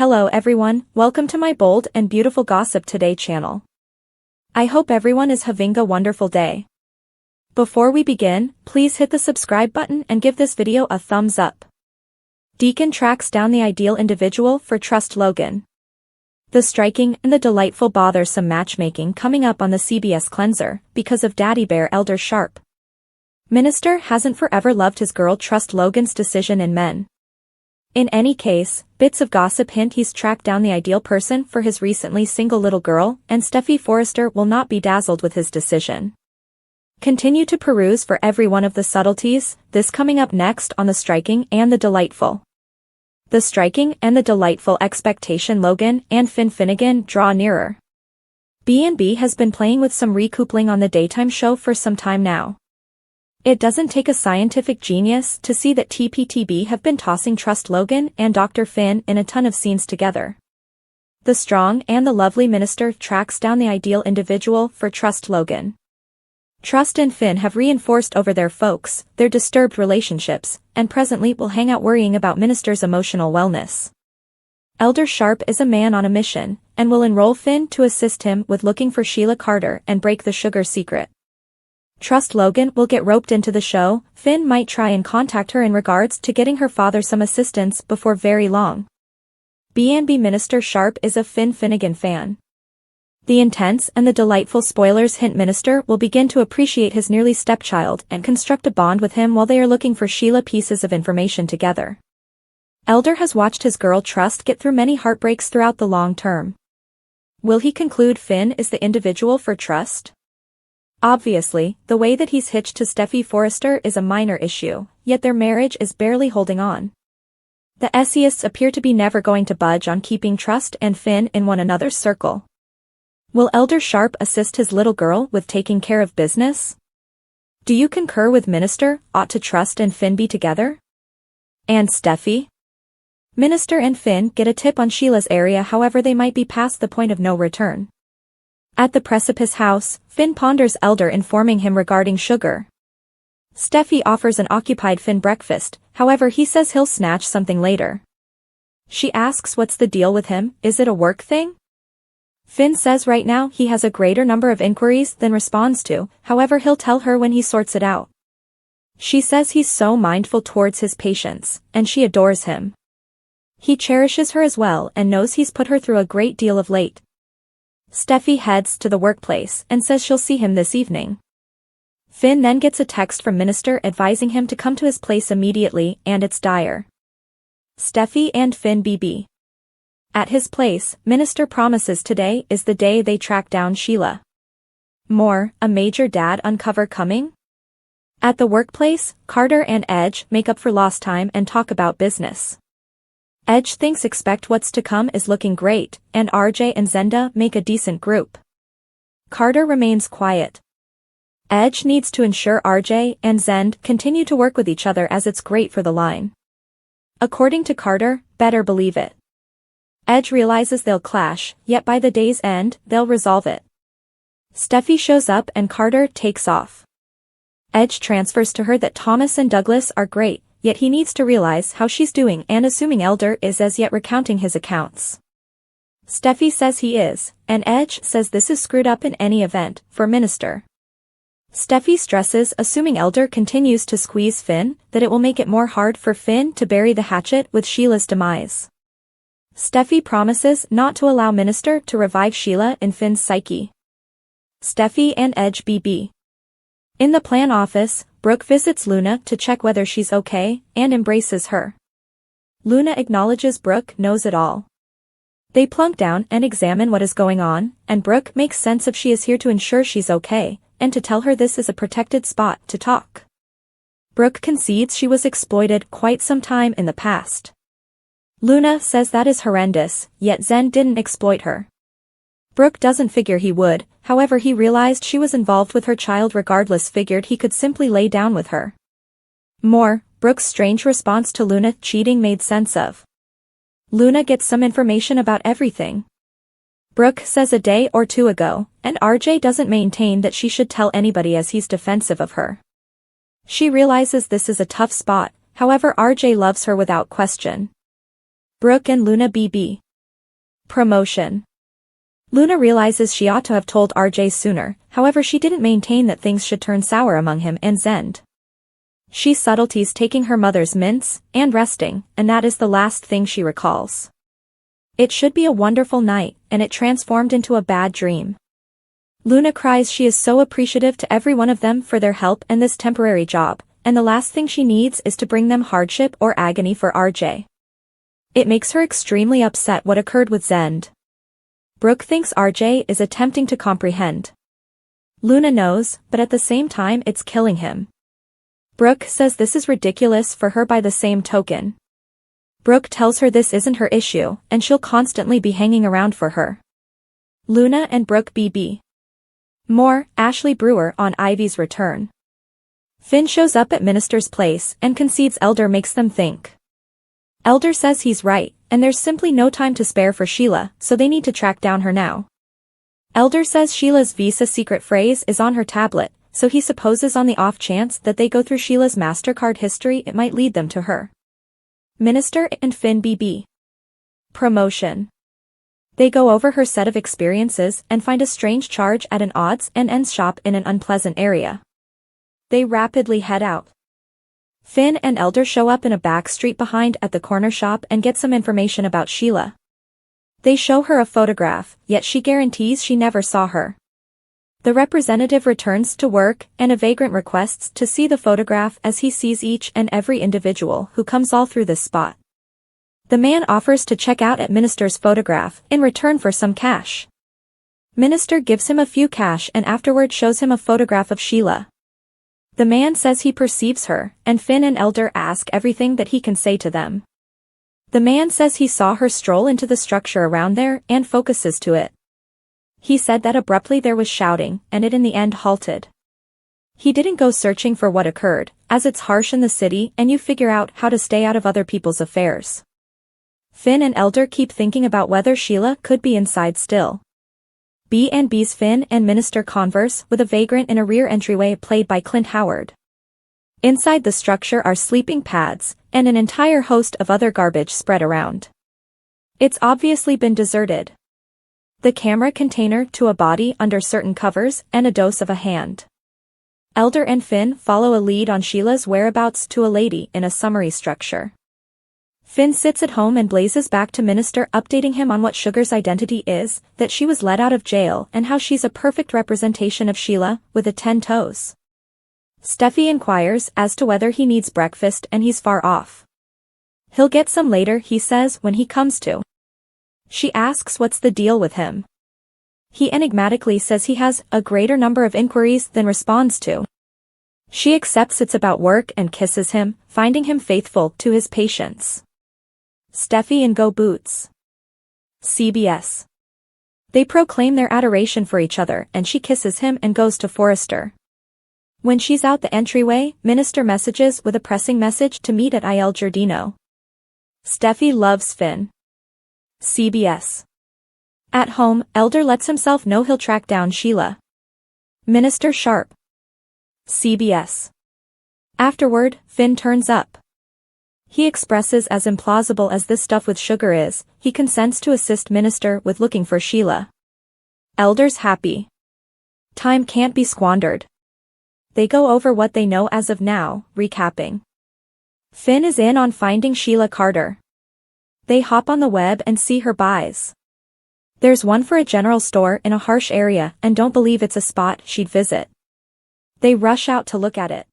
Hello everyone, welcome to my bold and beautiful Gossip Today channel. I hope everyone is having a wonderful day. Before we begin, please hit the subscribe button and give this video a thumbs up. Deacon tracks down the ideal individual for trust Logan. The striking and the delightful bothersome matchmaking coming up on the CBS cleanser because of Daddy Bear Elder Sharp. Minister hasn't forever loved his girl trust Logan's decision in men. In any case, bits of gossip hint he's tracked down the ideal person for his recently single little girl, and Steffy Forrester will not be dazzled with his decision. Continue to peruse for every one of the subtleties, this coming up next on The Striking and the Delightful. The striking and the delightful expectation Logan and Finn Finnegan draw nearer. B&B has been playing with some recoupling on the daytime show for some time now. It doesn't take a scientific genius to see that TPTB have been tossing Trust Logan and Dr. Finn in a ton of scenes together. The strong and the lovely minister tracks down the ideal individual for Trust Logan. Trust and Finn have reinforced over their folks, their disturbed relationships, and presently will hang out worrying about minister's emotional wellness. Elder Sharp is a man on a mission, and will enroll Finn to assist him with looking for Sheila Carter and break the sugar secret. Trust Logan will get roped into the show. Finn might try and contact her in regards to getting her father some assistance before very long. B&B Minister Sharp is a Finn Finnegan fan. The intense and the delightful spoilers hint minister will begin to appreciate his nearly stepchild and construct a bond with him while they are looking for Sheila pieces of information together. Elder has watched his girl Trust get through many heartbreaks throughout the long term. Will he conclude Finn is the individual for Trust? Obviously, the way that he's hitched to Steffy Forrester is a minor issue, yet their marriage is barely holding on. The essayists appear to be never going to budge on keeping Trust and Finn in one another's circle. Will Elder Sharp assist his little girl with taking care of business? Do you concur with Minister, ought to Trust and Finn be together? And Steffy? Minister and Finn get a tip on Sheila's area, however they might be past the point of no return. At the Precipice house, Finn ponders Elder informing him regarding sugar. Steffy offers an occupied Finn breakfast, however he says he'll snatch something later. She asks what's the deal with him, is it a work thing? Finn says right now he has a greater number of inquiries than responds to, however he'll tell her when he sorts it out. She says he's so mindful towards his patients, and she adores him. He cherishes her as well and knows he's put her through a great deal of late. Steffy heads to the workplace and says she'll see him this evening. Finn then gets a text from Minister advising him to come to his place immediately, and it's dire. Steffy and Finn BB. At his place, Minister promises today is the day they track down Sheila. More, a major dad uncover coming? At the workplace, Carter and Edge make up for lost time and talk about business. Edge thinks expect what's to come is looking great, and RJ and Zenda make a decent group. Carter remains quiet. Edge needs to ensure RJ and Zend continue to work with each other as it's great for the line. According to Carter, better believe it. Edge realizes they'll clash, yet by the day's end, they'll resolve it. Steffy shows up and Carter takes off. Edge transfers to her that Thomas and Douglas are great, yet he needs to realize how she's doing, and assuming Elder is as yet recounting his accounts. Steffy says he is, and Edge says this is screwed up in any event, for Minister. Steffy stresses assuming Elder continues to squeeze Finn, that it will make it more hard for Finn to bury the hatchet with Sheila's demise. Steffy promises not to allow Minister to revive Sheila in Finn's psyche. Steffy and Edge BB. In the plan office, Brooke visits Luna to check whether she's okay, and embraces her. Luna acknowledges Brooke knows it all. They plunk down and examine what is going on, and Brooke makes sense of she is here to ensure she's okay, and to tell her this is a protected spot to talk. Brooke concedes she was exploited quite some time in the past. Luna says that is horrendous, yet Zen didn't exploit her. Brooke doesn't figure he would, however he realized she was involved with her child regardless, figured he could simply lay down with her. More, Brooke's strange response to Luna cheating made sense of. Luna gets some information about everything. Brooke says a day or two ago, and RJ doesn't maintain that she should tell anybody as he's defensive of her. She realizes this is a tough spot, however RJ loves her without question. Brooke and Luna BB. Promotion. Luna realizes she ought to have told RJ sooner, however she didn't maintain that things should turn sour among him and Zend. She subtleties taking her mother's mints, and resting, and that is the last thing she recalls. It should be a wonderful night, and it transformed into a bad dream. Luna cries she is so appreciative to every one of them for their help and this temporary job, and the last thing she needs is to bring them hardship or agony for RJ. It makes her extremely upset what occurred with Zend. Brooke thinks RJ is attempting to comprehend. Luna knows, but at the same time it's killing him. Brooke says this is ridiculous for her by the same token. Brooke tells her this isn't her issue, and she'll constantly be hanging around for her. Luna and Brooke BB. More, Ashley Brewer on Ivy's return. Finn shows up at Minister's place and concedes Elder makes them think. Elder says he's right, and there's simply no time to spare for Sheila, so they need to track down her now. Elder says Sheila's Visa secret phrase is on her tablet, so he supposes on the off chance that they go through Sheila's MasterCard history it might lead them to her. Minister and Finn BB. Promotion. They go over her set of experiences and find a strange charge at an odds and ends shop in an unpleasant area. They rapidly head out. Finn and Elder show up in a back street behind at the corner shop and get some information about Sheila. They show her a photograph, yet she guarantees she never saw her. The representative returns to work, and a vagrant requests to see the photograph as he sees each and every individual who comes all through this spot. The man offers to check out at Minister's photograph in return for some cash. Minister gives him a few cash and afterward shows him a photograph of Sheila. The man says he perceives her, and Finn and Elder ask everything that he can say to them. The man says he saw her stroll into the structure around there and focuses to it. He said that abruptly there was shouting, and it in the end halted. He didn't go searching for what occurred, as it's harsh in the city and you figure out how to stay out of other people's affairs. Finn and Elder keep thinking about whether Sheila could be inside still. B&B's Finn and Minister converse with a vagrant in a rear entryway played by Clint Howard. Inside the structure are sleeping pads, and an entire host of other garbage spread around. It's obviously been deserted. The camera container to a body under certain covers and a dose of a hand. Elder and Finn follow a lead on Sheila's whereabouts to a lady in a summary structure. Finn sits at home and blazes back to Minister updating him on what Sugar's identity is, that she was let out of jail and how she's a perfect representation of Sheila, with a 10 toes. Steffi inquires as to whether he needs breakfast and he's far off. He'll get some later, he says when he comes to. She asks what's the deal with him. He enigmatically says he has a greater number of inquiries than responds to. She accepts it's about work and kisses him, finding him faithful to his patients. Steffi and Go Boots. CBS. They proclaim their adoration for each other and she kisses him and goes to Forrester. When she's out the entryway, Minister messages with a pressing message to meet at Il Giardino. Steffi loves Finn. CBS. At home, Elder lets himself know he'll track down Sheila. Minister sharp. CBS. Afterward, Finn turns up. He expresses as implausible as this stuff with Sugar is, he consents to assist Minister with looking for Sheila. Elder's happy. Time can't be squandered. They go over what they know as of now, recapping. Finn is in on finding Sheila Carter. They hop on the web and see her buys. There's one for a general store in a harsh area and don't believe it's a spot she'd visit. They rush out to look at it.